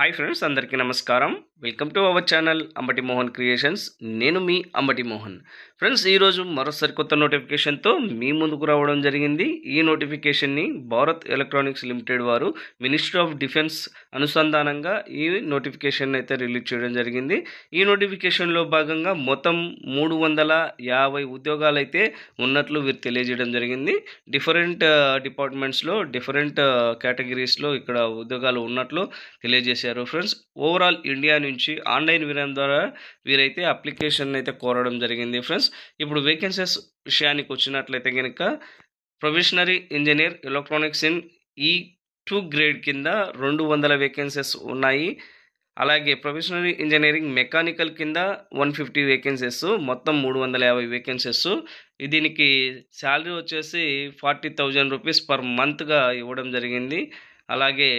Hi friends, అందరికీ నమస్కారం. Welcome to our channel Ambati Mohan creations. నేను మీ అంబటి మోహన్. ఫ్రెండ్స్, ఈరోజు మరోసారి కొత్త నోటిఫికేషన్తో మీ ముందుకు రావడం జరిగింది. ఈ నోటిఫికేషన్ని భారత్ ఎలక్ట్రానిక్స్ లిమిటెడ్ వారు మినిస్ట్రీ ఆఫ్ డిఫెన్స్ అనుసంధానంగా ఈ నోటిఫికేషన్ అయితే రిలీజ్ చేయడం జరిగింది. ఈ నోటిఫికేషన్లో భాగంగా మొత్తం 350 ఉద్యోగాలు అయితే ఉన్నట్లు వీరు తెలియజేయడం జరిగింది. డిఫరెంట్ డిపార్ట్మెంట్స్లో డిఫరెంట్ కేటగిరీస్లో ఇక్కడ ఉద్యోగాలు ఉన్నట్లు తెలియజేశారు. ఫ్రెండ్స్, ఓవరాల్ ఇండియా నుంచి ఆన్లైన్ విధానం ద్వారా వీరైతే అప్లికేషన్ అయితే కోరడం జరిగింది. ఫ్రెండ్స్, ఇప్పుడు వేకెన్సీస్ విషయానికి వచ్చినట్లయితే కనుక ప్రొఫెషనరీ engineer electronics in E2 grade కింద 200 వేకెన్సీస్ ఉన్నాయి. అలాగే ప్రొఫెషనరీ ఇంజనీరింగ్ మెకానికల్ కింద 150 వేకెన్సీస్, మొత్తం 350 వేకెన్సీస్. దీనికి శాలరీ వచ్చేసి 40,000 రూపీస్ పర్ మంత్గా ఇవ్వడం జరిగింది. అలాగే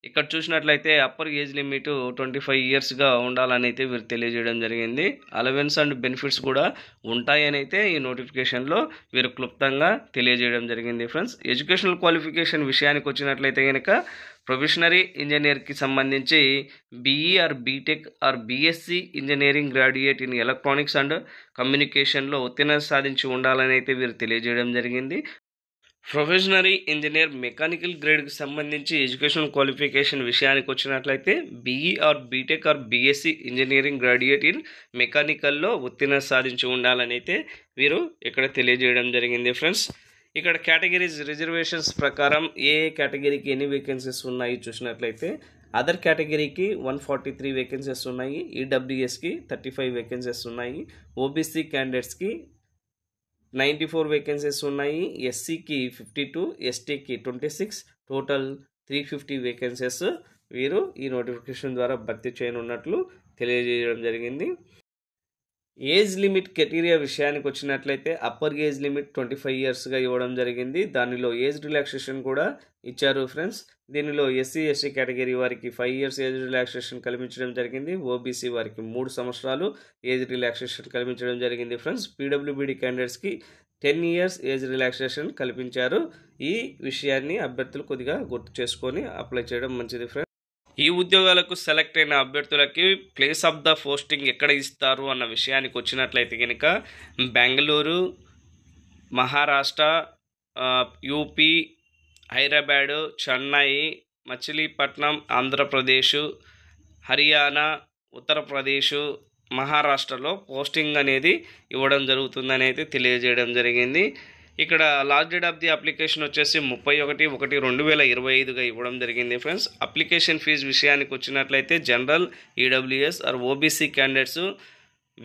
ఇక్కడ చూసినట్లయితే అప్పర్ ఏజ్ లిమిట్ 25 ఇయర్స్గా ఉండాలని అయితే వీరు తెలియజేయడం జరిగింది. అలవెన్స్ అండ్ బెనిఫిట్స్ కూడా ఉంటాయని అయితే ఈ నోటిఫికేషన్లో వీరు క్లుప్తంగా తెలియజేయడం జరిగింది. ఫ్రెండ్స్, ఎడ్యుకేషనల్ క్వాలిఫికేషన్ విషయానికి వచ్చినట్లయితే కనుక ప్రొఫెషనరీ ఇంజనీర్కి సంబంధించి BE or BTech or BSc engineering graduate in electronics and కమ్యూనికేషన్లో ఉత్తీర్ణత సాధించి ఉండాలని అయితే వీరు తెలియజేయడం జరిగింది. ప్రొఫెషనరీ ఇంజనీర్ మెకానికల్ గ్రేడ్కి సంబంధించి ఎడ్యుకేషన్ క్వాలిఫికేషన్ విషయానికి వచ్చినట్లయితే BE or BTech or BSc engineering graduate in మెకానికల్లో ఉత్తీర్ణత సాధించి ఉండాలని అయితే వీరు ఇక్కడ తెలియజేయడం జరిగింది. ఫ్రెండ్స్, ఇక్కడ కేటగిరీస్ రిజర్వేషన్స్ ప్రకారం ఏ కేటగిరీకి ఎన్ని వేకెన్సీస్ ఉన్నాయి చూసినట్లయితే అదర్ కేటగిరీకి 143 వేకెన్సీస్ ఉన్నాయి, EWSకి 35 వేకెన్సీస్ ఉన్నాయి, OBC క్యాండిడేట్స్కి 94 వేకెన్సీస్ ఉన్నాయి, SCకి 52, STకి 26, టోటల్ 350 వేకెన్సీస్ వీరు ఈ నోటిఫికేషన్ ద్వారా భర్తీ చేయనున్నట్లు తెలియజేయడం జరిగింది. ఏజ్ లిమిట్ క్రైటీరియా విషయానికి వచ్చినట్లయితే అప్పర్ ఏజ్ లిమిట్ 25 ఇయర్స్గా ఇవ్వడం జరిగింది. దానిలో ఏజ్ రిలాక్సేషన్ కూడా ఇచ్చారు. ఫ్రెండ్స్, దీనిలో SC ST కేటగిరీ వారికి 5 ఇయర్స్ ఏజ్ రిలాక్సేషన్ కల్పించడం జరిగింది. OBC వారికి 3 సంవత్సరాలు ఏజ్ రిలాక్సేషన్ కల్పించడం జరిగింది. ఫ్రెండ్స్, PWBD క్యాండిడేట్స్కి 10 ఇయర్స్ ఏజ్ రిలాక్సేషన్ కల్పించారు. ఈ విషయాన్ని అభ్యర్థులు కొద్దిగా గుర్తు చేసుకొని అప్లై చేయడం మంచిది. ఫ్రెండ్స్, ఈ ఉద్యోగాలకు సెలెక్ట్ అయిన అభ్యర్థులకి ప్లేస్ ఆఫ్ ద పోస్టింగ్ ఎక్కడ ఇస్తారు అన్న విషయానికి వచ్చినట్లయితే కనుక బెంగళూరు, మహారాష్ట్ర, UP, హైదరాబాదు, చెన్నై, మచిలీపట్నం, ఆంధ్రప్రదేశ్, హర్యానా, ఉత్తరప్రదేశ్, మహారాష్ట్రలో పోస్టింగ్ అనేది ఇవ్వడం జరుగుతుందని అయితే తెలియజేయడం జరిగింది. ఇక్కడ last date of the application వచ్చేసి 31/1/2025గా ఇవ్వడం జరిగింది. ఫ్రెండ్స్, అప్లికేషన్ ఫీజు విషయానికి వచ్చినట్లయితే general, EWS or OBC candidates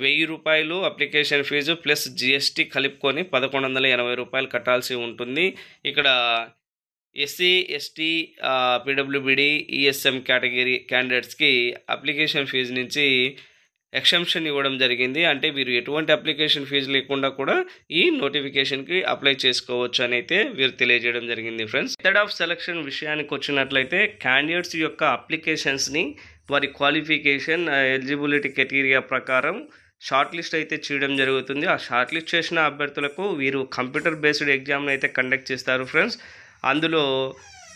1000 రూపాయలు అప్లికేషన్ ఫీజు ప్లస్ GST కలుపుకొని 1180 రూపాయలు కట్టాల్సి ఉంటుంది. ఇక్కడ SC ST PWBD ESM category క్యాండిడేట్స్కి అప్లికేషన్ ఫీజు నుంచి ఎక్సెంప్షన్ ఇవ్వడం జరిగింది. అంటే వీరు ఎటువంటి అప్లికేషన్ ఫీజు లేకుండా కూడా ఈ నోటిఫికేషన్కి అప్లై చేసుకోవచ్చు అని అయితే వీరు తెలియజేయడం జరిగింది. ఫ్రెండ్స్, మెథడ్ ఆఫ్ సెలక్షన్ విషయానికి వచ్చినట్లయితే క్యాండిడేట్స్ యొక్క అప్లికేషన్స్ని వారి క్వాలిఫికేషన్ ఎలిజిబిలిటీ క్రైటీరియా ప్రకారం షార్ట్ లిస్ట్ అయితే చేయడం జరుగుతుంది. ఆ షార్ట్ లిస్ట్ చేసిన అభ్యర్థులకు వీరు కంప్యూటర్ బేస్డ్ ఎగ్జామ్ని అయితే కండక్ట్ చేస్తారు. ఫ్రెండ్స్, అందులో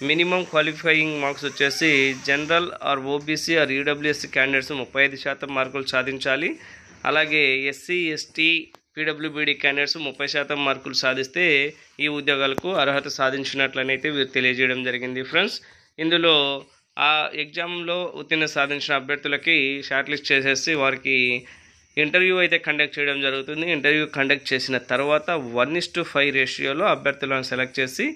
మినిమం క్వాలిఫైయింగ్ మార్క్స్ వచ్చేసి general or OBC or EWS candidates 35% మార్కులు సాధించాలి. అలాగే SC ST PWBD క్యాండిడేట్స్ 30% మార్కులు సాధిస్తే ఈ ఉద్యోగాలకు అర్హత సాధించినట్లనైతే వీరు తెలియజేయడం జరిగింది. ఫ్రెండ్స్, ఇందులో ఆ ఎగ్జామ్లో ఉత్తీర్ణ సాధించిన అభ్యర్థులకి షార్ట్ లిస్ట్ చేసేసి వారికి ఇంటర్వ్యూ అయితే కండక్ట్ చేయడం జరుగుతుంది. ఇంటర్వ్యూ కండక్ట్ చేసిన తర్వాత 1:5 రేషియోలో అభ్యర్థులను సెలెక్ట్ చేసి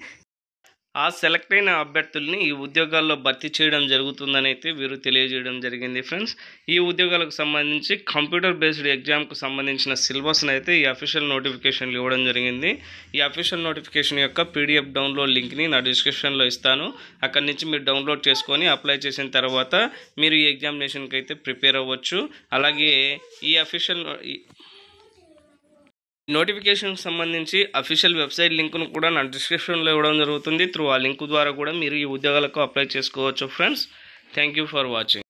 ఆ సెలెక్ట్ అయిన అభ్యర్థుల్ని ఈ ఉద్యోగాల్లో భర్తీ చేయడం జరుగుతుందని అయితే వీరు తెలియజేయడం జరిగింది. ఫ్రెండ్స్, ఈ ఉద్యోగాలకు సంబంధించి కంప్యూటర్ బేస్డ్ ఎగ్జామ్కు సంబంధించిన సిలబస్ని అయితే ఈ అఫీషియల్ నోటిఫికేషన్లు ఇవ్వడం జరిగింది. ఈ అఫీషియల్ నోటిఫికేషన్ యొక్క PDF డౌన్లోడ్ లింక్ని నా డిస్క్రిప్షన్లో ఇస్తాను. అక్కడి నుంచి మీరు డౌన్లోడ్ చేసుకొని అప్లై చేసిన తర్వాత మీరు ఈ ఎగ్జామినేషన్కి అయితే ప్రిపేర్ అవ్వచ్చు. అలాగే ఈ అఫీషియల్ నోటిఫికేషన్ సంబంధించి అఫీషియల్ వెబ్సైట్ లింక్ను కూడా నా డిస్క్రిప్షన్లో ఇవ్వడం జరుగుతుంది. త్రూ ఆ లింక్ ద్వారా కూడా మీరు ఈ ఉద్యోగాలకు అప్లై చేసుకోవచ్చు. Friends, thank you for watching.